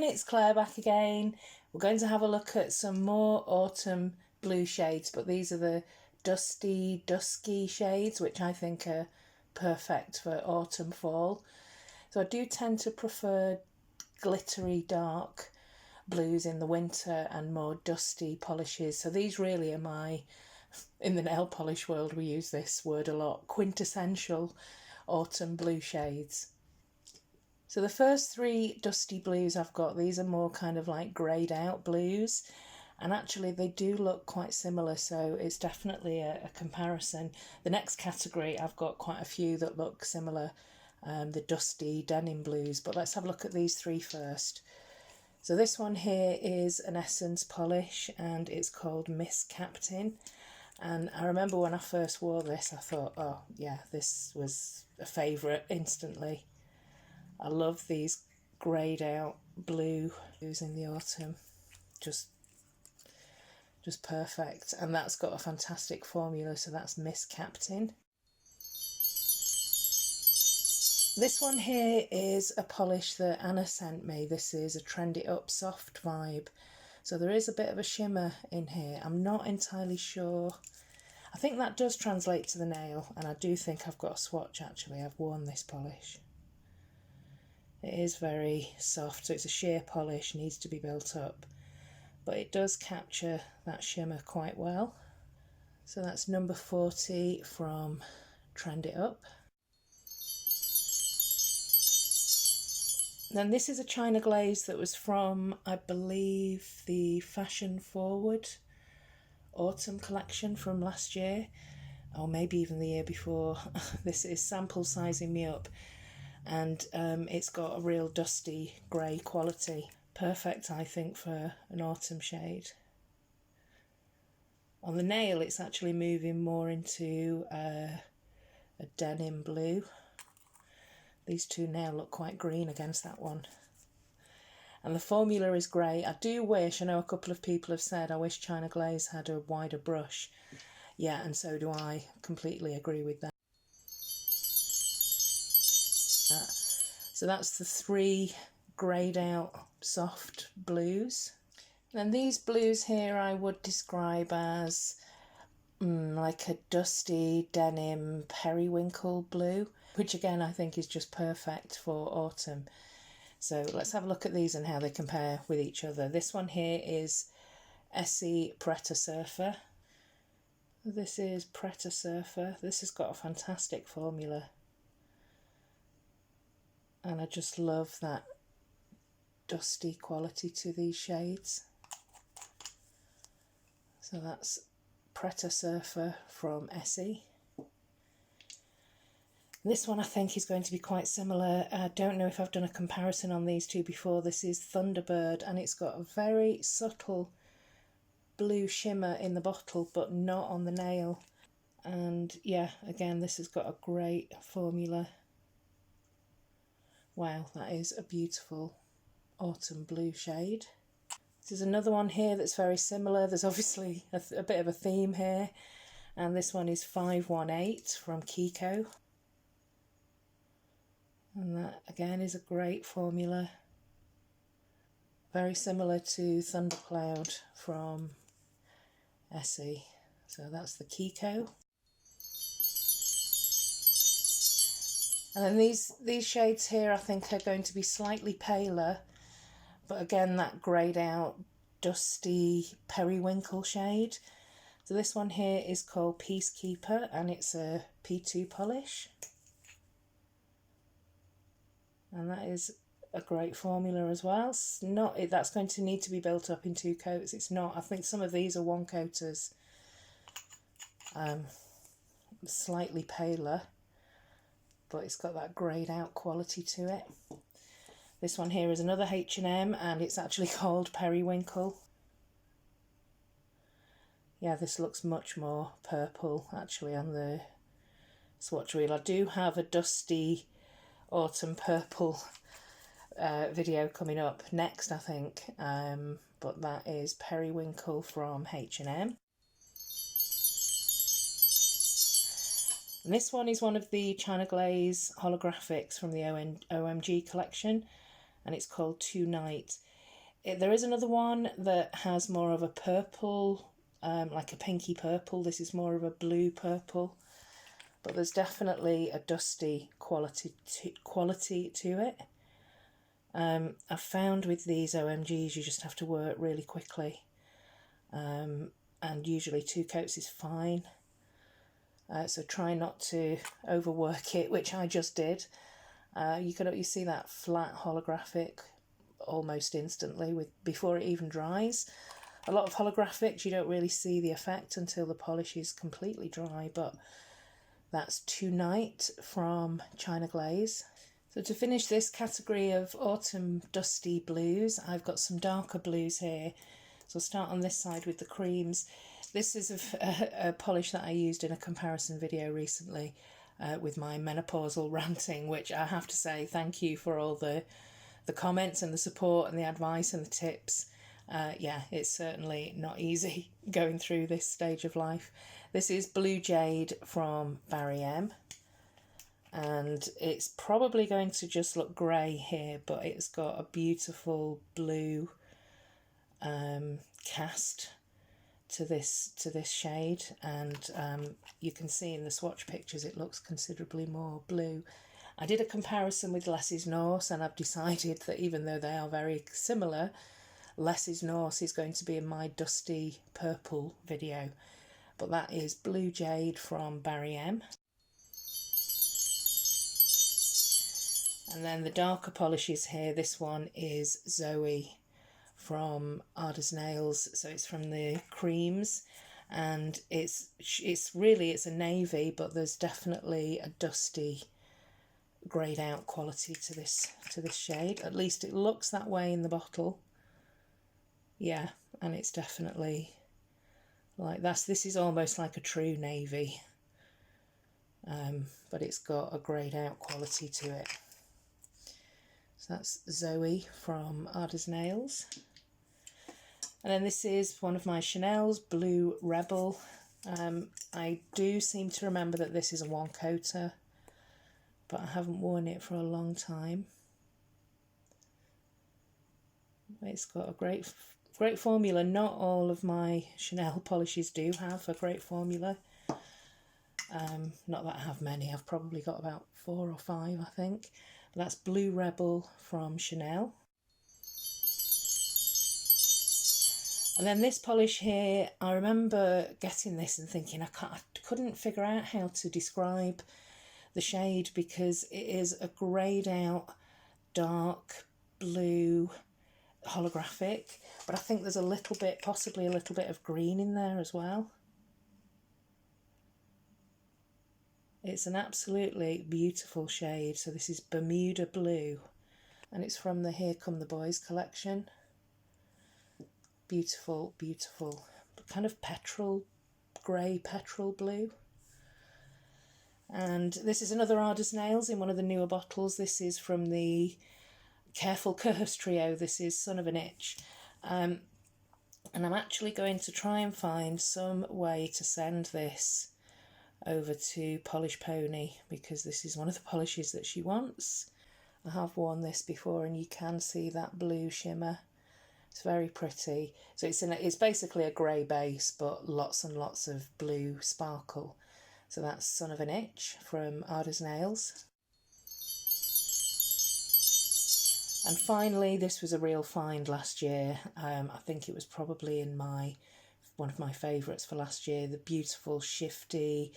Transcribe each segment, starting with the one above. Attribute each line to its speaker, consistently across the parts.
Speaker 1: it's Claire back again. We're going to have a look at some more autumn blue shades, but these are the dusky shades, which I think are perfect for autumn fall. So I do tend to prefer glittery dark blues in the winter and more dusty polishes. So these really are my, in the nail polish world we use this word a lot, quintessential autumn blue shades. So the first three dusty blues I've got, these are more kind of like greyed out blues, and actually they do look quite similar, so it's definitely a comparison. The next category, I've got quite a few that look similar, the dusty denim blues, but let's have a look at these three first. So this one here is an Essence polish and it's called Miss Captain. And I remember when I first wore this, I thought, oh yeah, this was a favourite instantly. I love these greyed out blues in the autumn, just perfect. And that's got a fantastic formula, so that's Miss Captain. This one here is a polish that Anna sent me. This is a Trendy Up soft vibe. So there is a bit of a shimmer in here. I'm not entirely sure. I think that does translate to the nail, and I do think I've got a swatch actually. I've worn this polish. It is very soft, so it's a sheer polish, needs to be built up, but it does capture that shimmer quite well. So that's number 40 from Trendy Up. Then this is a China Glaze that was from, I believe, the Fashion Forward autumn collection from last year, or maybe even the year before. This is Sample Sizing Me Up, and it's got a real dusty grey quality. Perfect, I think, for an autumn shade. On the nail, it's actually moving more into a denim blue. These two now look quite green against that one. And the formula is great. I do wish, I know a couple of people have said, I wish China Glaze had a wider brush. Yeah, and so do I. Completely agree with that. So that's the three greyed out soft blues. And these blues here I would describe as like a dusty denim periwinkle blue, which again I think is just perfect for autumn. So let's have a look at these and how they compare with each other. This one here is Essie Preta Surfer. This is Preta Surfer. This has got a fantastic formula. And I just love that dusty quality to these shades. So that's Preta Surfer from Essie. This one I think is going to be quite similar. I don't know if I've done a comparison on these two before. This is Thunderbird, and it's got a very subtle blue shimmer in the bottle, but not on the nail. And yeah, again, this has got a great formula. Wow, that is a beautiful autumn blue shade. There's another one here that's very similar. There's obviously a bit of a theme here. And this one is 518 from Kiko. And that again is a great formula. Very similar to Thundercloud from Essie. So that's the Kiko. And then these shades here I think are going to be slightly paler, but again that greyed out dusty periwinkle shade. So this one here is called Peacekeeper, and it's a P2 polish. And that is a great formula as well. It's not, that's going to need to be built up in 2 coats. It's not, I think some of these are 1 coaters. Slightly paler, but it's got that greyed out quality to it. This one here is another H&M, and it's actually called Periwinkle. Yeah, this looks much more purple actually on the swatch reel. I do have a dusty autumn purple video coming up next, I think, but that is Periwinkle from H&M. And this one is one of the China Glaze holographics from the OMG collection, and it's called Tonight. There is another one that has more of a purple, like a pinky purple. This is more of a blue purple, but there's definitely a dusty quality to it. I've found with these OMGs you just have to work really quickly, and usually 2 coats is fine. So try not to overwork it, which I just did. You see that flat holographic almost instantly before it even dries. A lot of holographics you don't really see the effect until the polish is completely dry, but that's Tonight from China Glaze. So to finish this category of autumn dusty blues, I've got some darker blues here. So I'll start on this side with the creams. This is a polish that I used in a comparison video recently with my menopausal ranting, which I have to say thank you for all the comments and the support and the advice and the tips. Yeah, it's certainly not easy going through this stage of life. This is Blue Jade from Barry M. And it's probably going to just look grey here, but it's got a beautiful blue cast to this shade, and you can see in the swatch pictures it looks considerably more blue. I did a comparison with Less is Norse, and I've decided that even though they are very similar, Less is Norse is going to be in my dusty purple video. But that is Blue Jade from Barry M. And then the darker polishes here, this one is Zoe from Ada's Nails, so it's from the creams, and it's a navy, but there's definitely a dusty greyed out quality to this shade. At least it looks that way in the bottle. Yeah, and it's definitely like this is almost like a true navy, but it's got a greyed out quality to it. So that's Zoe from Ada's Nails. And then this is one of my Chanel's, Blue Rebel. I do seem to remember that this is a 1-coater, but I haven't worn it for a long time. It's got a great formula. Not all of my Chanel polishes do have a great formula. Not that I have many, I've probably got about 4 or 5, I think. But that's Blue Rebel from Chanel. And then this polish here, I remember getting this and thinking I couldn't figure out how to describe the shade, because it is a greyed out dark blue holographic, but I think there's a little bit, possibly a little bit of green in there as well. It's an absolutely beautiful shade. So this is Bermuda Blue, and it's from the Here Come the Boys collection. Beautiful, beautiful, kind of grey petrol blue. And this is another Ada's Nails in one of the newer bottles. This is from the Careful Curves trio. This is Son of an Itch. And I'm actually going to try and find some way to send this over to Polish Pony, because this is one of the polishes that she wants. I have worn this before and you can see that blue shimmer. It's very pretty. So it's basically a grey base, but lots and lots of blue sparkle. So that's Son of an Itch from Ada's Nails. And finally, this was a real find last year. I think it was probably in one of my favourites for last year. The beautiful, shifty,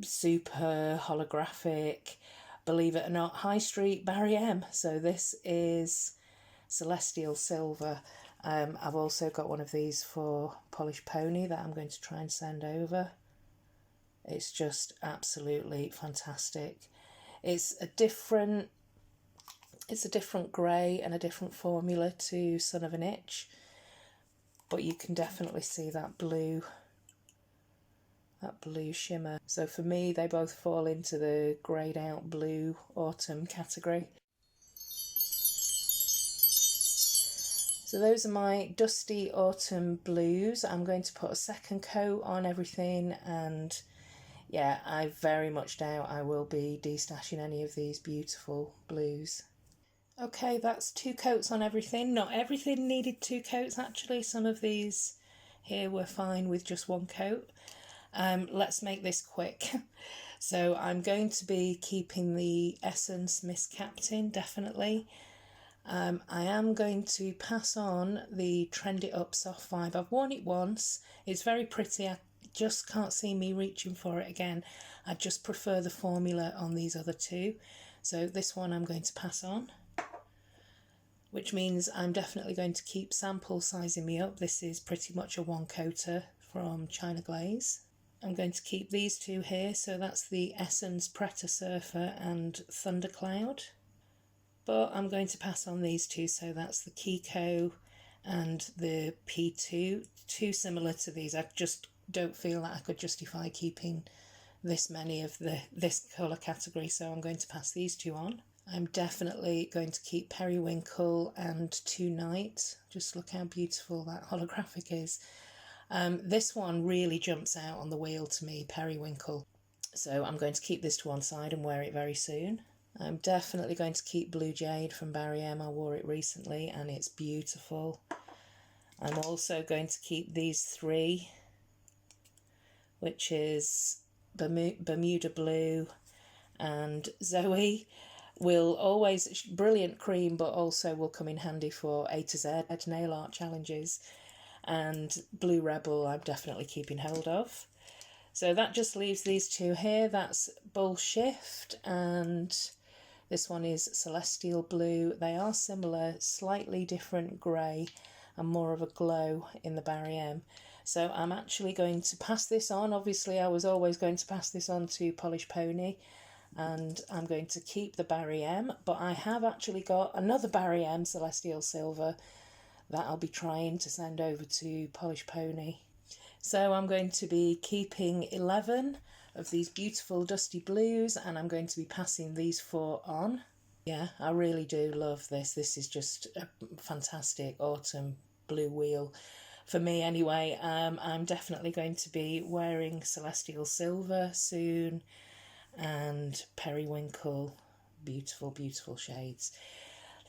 Speaker 1: super holographic, believe it or not, High Street Barry M. So this is Celestial Silver. I've also got one of these for Polish Pony that I'm going to try and send over. It's just absolutely fantastic. It's a different grey and a different formula to Son of an Itch, but you can definitely see that blue shimmer. So for me, they both fall into the greyed out blue autumn category. So those are my dusty autumn blues. I'm going to put a second coat on everything, and yeah, I very much doubt I will be destashing any of these beautiful blues. Okay, that's 2 coats on everything. Not everything needed 2 coats actually. Some of these here were fine with just 1 coat. Let's make this quick. So I'm going to be keeping the Essence Miss Captain, definitely. I am going to pass on the Trendy Up Soft Vibe. I've worn it once. It's very pretty. I just can't see me reaching for it again. I just prefer the formula on these other two. So this one I'm going to pass on, which means I'm definitely going to keep sample sizing me up. This is pretty much a 1-coater from China Glaze. I'm going to keep these two here, so that's the Essence Preta Surfer and Thundercloud. But I'm going to pass on these two, so that's the Kiko and the P2, too similar to these. I just don't feel that I could justify keeping this many of this colour category, so I'm going to pass these two on. I'm definitely going to keep Periwinkle and Tonight. Just look how beautiful that holographic is. This one really jumps out on the wheel to me, Periwinkle. So I'm going to keep this to one side and wear it very soon. I'm definitely going to keep Blue Jade from Barry M. I wore it recently and it's beautiful. I'm also going to keep these 3, which is Bermuda Blue and Zoe. Will always, brilliant cream, but also will come in handy for A to Z nail art challenges. And Blue Rebel I'm definitely keeping hold of. So that just leaves these two here. That's Bull Shift and this one is Celestial Blue. They are similar, slightly different grey and more of a glow in the Barry M. So I'm actually going to pass this on. Obviously I was always going to pass this on to Polish Pony, and I'm going to keep the Barry M, but I have actually got another Barry M Celestial Silver that I'll be trying to send over to Polish Pony. So I'm going to be keeping 11 of these beautiful dusty blues, and I'm going to be passing these 4 on. Yeah, I really do love this. This is just a fantastic autumn blue wheel for me anyway. I'm definitely going to be wearing Celestial Silver soon and Periwinkle. Beautiful, beautiful shades.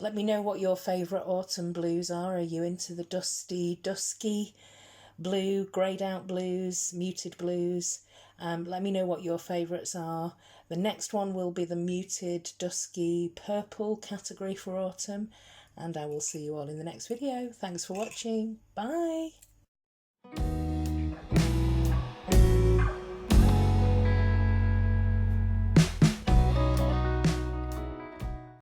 Speaker 1: Let me know what your favourite autumn blues are. Are you into the dusky blue, greyed out blues, muted blues? Let me know what your favourites are. The next one will be the muted, dusky purple category for autumn, and I will see you all in the next video. Thanks for watching. Bye.